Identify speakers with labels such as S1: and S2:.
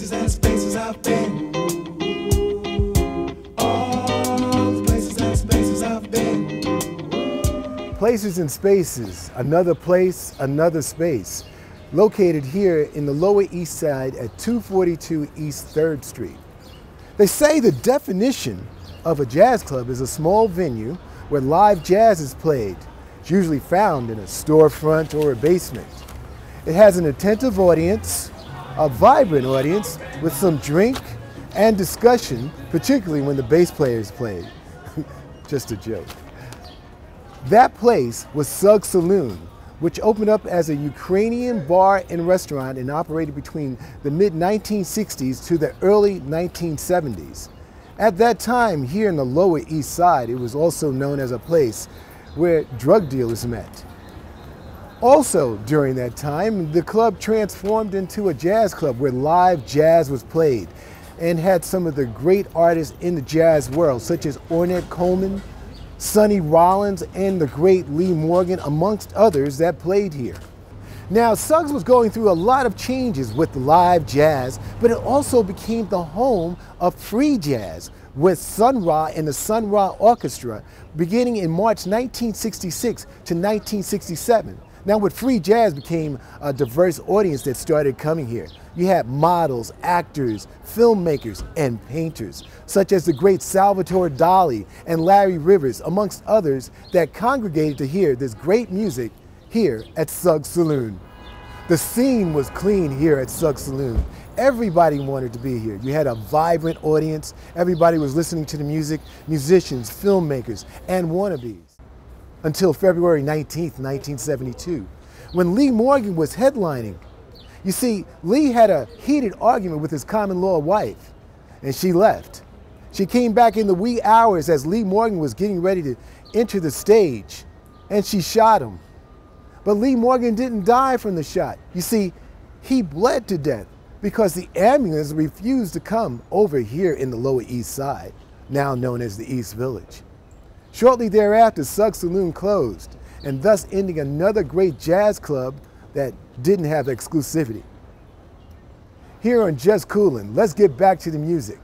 S1: places and spaces I've been. All the places and spaces I've been.
S2: Places and Spaces, another place, another space. Located here in the Lower East Side at 242 East 3rd Street. They say the definition of a jazz club is a small venue where live jazz is played. It's usually found in a storefront or a basement. It has an attentive audience, a vibrant audience with some drink and discussion, particularly when the bass players play. Just a joke. That place was JustCoolin, which opened up as a Ukrainian bar and restaurant and operated between the mid-1960s to the early 1970s. At that time, here in the Lower East Side, it was also known as a place where drug dealers met. Also during that time, the club transformed into a jazz club where live jazz was played and had some of the great artists in the jazz world, such as Ornette Coleman, Sonny Rollins, and the great Lee Morgan, amongst others that played here. Now, Suggs was going through a lot of changes with the live jazz, but it also became the home of free jazz with Sun Ra and the Sun Ra Orchestra beginning in March 1966 to 1967. Now, with free jazz became a diverse audience that started coming here. You had models, actors, filmmakers, and painters, such as the great Salvatore Dali and Larry Rivers, amongst others, that congregated to hear this great music here at JustCoolin. The scene was clean here at JustCoolin. Everybody wanted to be here. You had a vibrant audience. Everybody was listening to the music, musicians, filmmakers, and wannabes. Until February 19th, 1972, when Lee Morgan was headlining. You see, Lee had a heated argument with his common-law wife, and she left. She came back in the wee hours as Lee Morgan was getting ready to enter the stage, and she shot him. But Lee Morgan didn't die from the shot. You see, he bled to death because the ambulance refused to come over here in the Lower East Side, now known as the East Village. Shortly thereafter, JustCoolin closed, and thus ending another great jazz club that didn't have exclusivity. Here on JustCoolin, let's get back to the music.